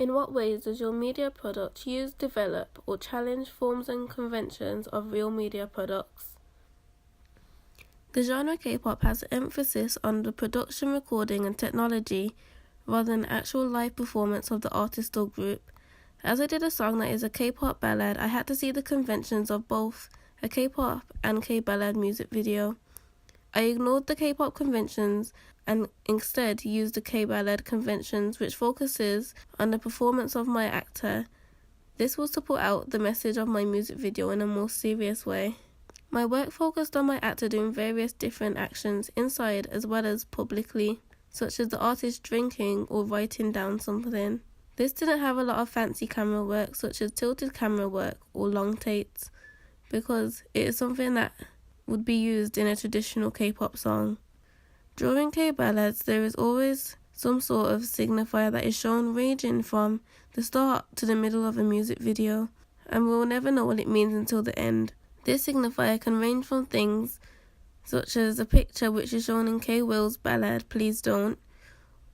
In what ways does your media product use, develop, or challenge forms and conventions of real media products? The genre K-pop has an emphasis on the production, recording, and technology rather than actual live performance of the artist or group. As I did a song that is a K-pop ballad, I had to see the conventions of both a K-pop and K-ballad music video. I ignored the K-pop conventions and instead used the K-ballad conventions, which focuses on the performance of my actor. This was to put out the message of my music video in a more serious way. My work focused on my actor doing various different actions inside as well as publicly, such as the artist drinking or writing down something. This didn't have a lot of fancy camera work, such as tilted camera work or long takes, because it is something that would be used in a traditional K-pop song. During K-ballads, there is always some sort of signifier that is shown ranging from the start to the middle of a music video, and we'll never know what it means until the end. This signifier can range from things such as a picture which is shown in K-Will's ballad Please Don't,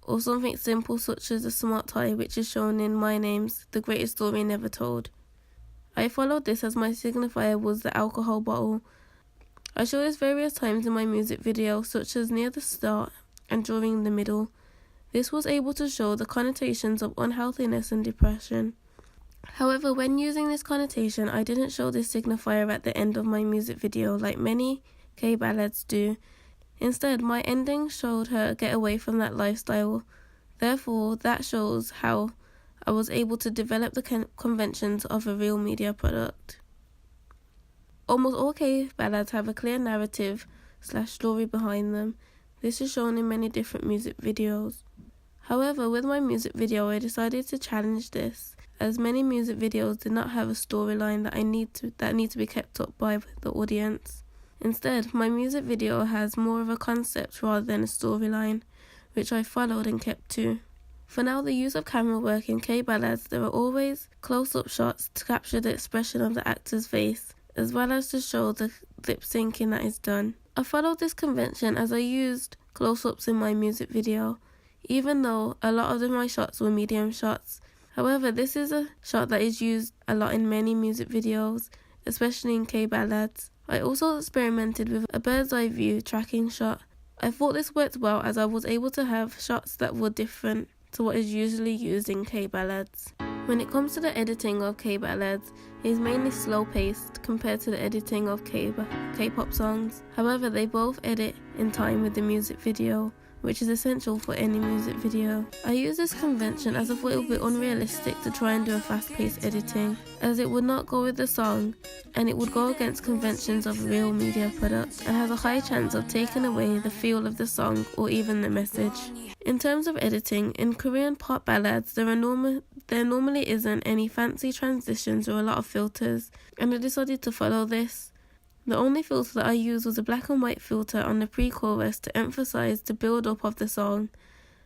or something simple such as a smart tie which is shown in My Name's The Greatest Story Never Told. I followed this as my signifier was the alcohol bottle. I show this various times in my music video, such as near the start and during the middle. This was able to show the connotations of unhealthiness and depression. However, when using this connotation, I didn't show this signifier at the end of my music video like many K-ballads do. Instead, my ending showed her get away from that lifestyle. Therefore, that shows how I was able to develop the conventions of a real media product. Almost all K-ballads have a clear narrative/story behind them. This is shown in many different music videos. However, with my music video, I decided to challenge this, as many music videos did not have a storyline that need to be kept up by the audience. Instead, my music video has more of a concept rather than a storyline, which I followed and kept to. For now, the use of camera work in K-ballads, there are always close-up shots to capture the expression of the actor's face, as well as to show the lip syncing that is done. I followed this convention as I used close-ups in my music video, even though a lot of my shots were medium shots. However, this is a shot that is used a lot in many music videos, especially in K-ballads. I also experimented with a bird's eye view tracking shot. I thought this worked well as I was able to have shots that were different to what is usually used in K-ballads. When it comes to the editing of K-ballads, it is mainly slow-paced compared to the editing of K-pop songs. However, they both edit in time with the music video, which is essential for any music video. I use this convention as I thought it would be unrealistic to try and do a fast-paced editing, as it would not go with the song and it would go against conventions of real media products and has a high chance of taking away the feel of the song or even the message. In terms of editing, in Korean pop ballads there normally isn't any fancy transitions or a lot of filters, and I decided to follow this. The only filter that I used was a black and white filter on the pre-chorus to emphasize the build-up of the song,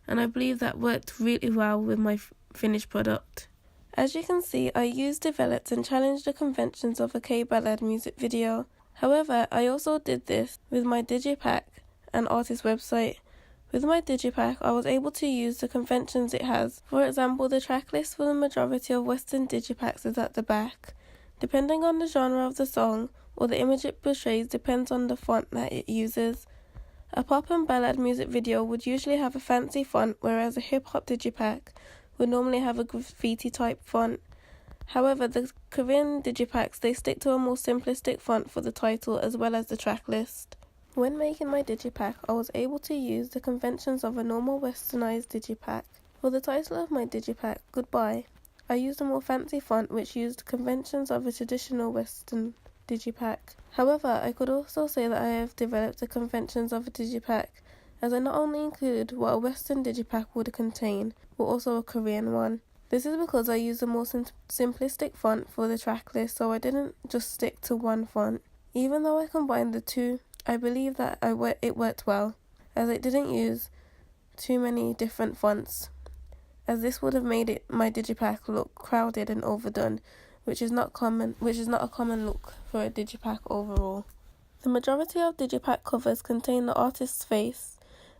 and I believe that worked really well with my finished product. As you can see, I used, developed and challenged the conventions of a K-ballad music video. However, I also did this with my digipack and artist website. With my digipack, I was able to use the conventions it has. For example, the tracklist for the majority of Western digipacks is at the back. Depending on the genre of the song, or the image it portrays depends on the font that it uses. A pop and ballad music video would usually have a fancy font, whereas a hip-hop digipack would normally have a graffiti-type font. However, the Korean digipacks, they stick to a more simplistic font for the title as well as the track list. When making my digipack, I was able to use the conventions of a normal westernized digipack. For the title of my digipack, Goodbye, I used a more fancy font which used conventions of a traditional Western digipack. However, I could also say that I have developed the conventions of a digipack, as I not only include what a Western digipack would contain, but also a Korean one. This is because I used a more simplistic font for the track list, so I didn't just stick to one font. Even though I combined the two, I believe that it worked well, as it didn't use too many different fonts, as this would have made my digipack look crowded and overdone, which is not a common look for a digipack overall. The majority of digipack covers contain the artist's face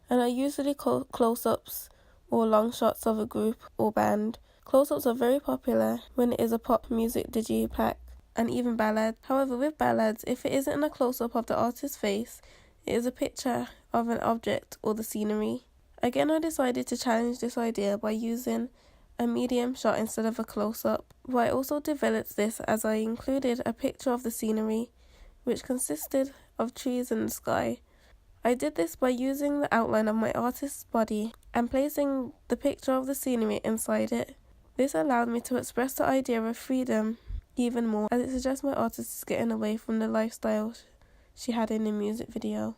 and are usually close-ups or long shots of a group or band. Close-ups are very popular when it is a pop music digipack, and even ballads. However, with ballads, if it isn't a close-up of the artist's face, it is a picture of an object or the scenery. Again, I decided to challenge this idea by using a medium shot instead of a close-up, but I also developed this as I included a picture of the scenery, which consisted of trees in the sky. I did this by using the outline of my artist's body and placing the picture of the scenery inside it. This allowed me to express the idea of freedom even more, as it suggests my artist is getting away from the lifestyle she had in the music video.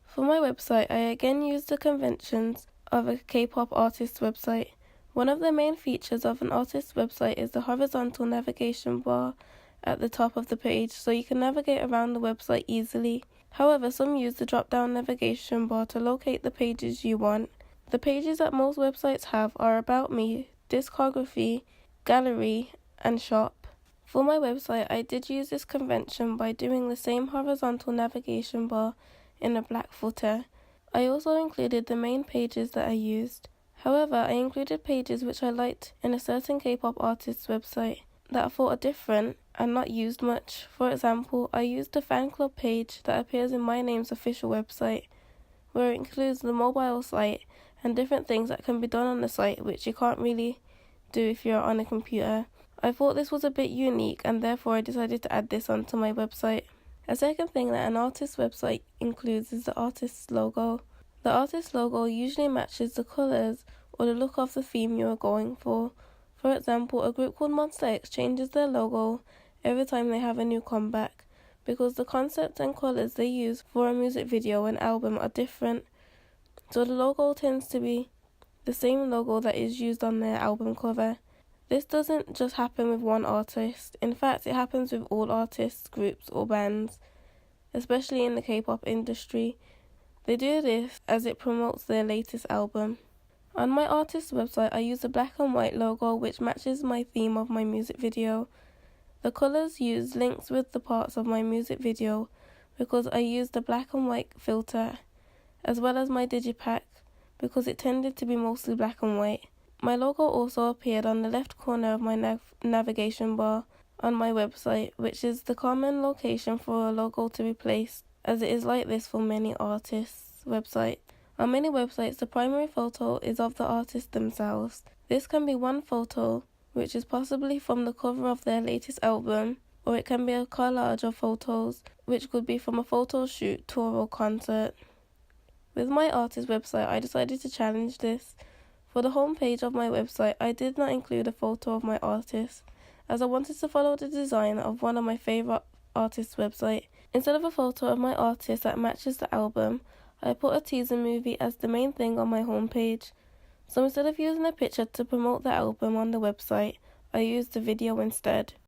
For my website, I again used the conventions of a K-pop artist's website. One of the main features of an artist's website is the horizontal navigation bar at the top of the page, so you can navigate around the website easily. However, some use the drop-down navigation bar to locate the pages you want. The pages that most websites have are About Me, Discography, Gallery, and Shop. For my website, I did use this convention by doing the same horizontal navigation bar in a black footer. I also included the main pages that I used. However, I included pages which I liked in a certain K-pop artist's website that I thought are different and not used much. For example, I used the fan club page that appears in My Name's official website, where it includes the mobile site and different things that can be done on the site which you can't really do if you're on a computer. I thought this was a bit unique, and therefore I decided to add this onto my website. A second thing that an artist's website includes is the artist's logo. The artist's logo usually matches the colours or the look of the theme you are going for. For example, a group called Monsta X changes their logo every time they have a new comeback, because the concepts and colours they use for a music video and album are different, so the logo tends to be the same logo that is used on their album cover. This doesn't just happen with one artist. In fact, it happens with all artists, groups, or bands, especially in the K-pop industry. They do this as it promotes their latest album. On my artist's website, I use a black and white logo which matches my theme of my music video. The colours used links with the parts of my music video because I used the black and white filter, as well as my digipack because it tended to be mostly black and white. My logo also appeared on the left corner of my navigation bar on my website, which is the common location for a logo to be placed, as it is like this for many artists' websites. On many websites, the primary photo is of the artist themselves. This can be one photo, which is possibly from the cover of their latest album, or it can be a collage of photos, which could be from a photo shoot, tour, or concert. With my artist website, I decided to challenge this. For the homepage of my website, I did not include a photo of my artist, as I wanted to follow the design of one of my favourite artists' website. Instead of a photo of my artist that matches the album, I put a teaser movie as the main thing on my homepage. So instead of using a picture to promote the album on the website, I used the video instead.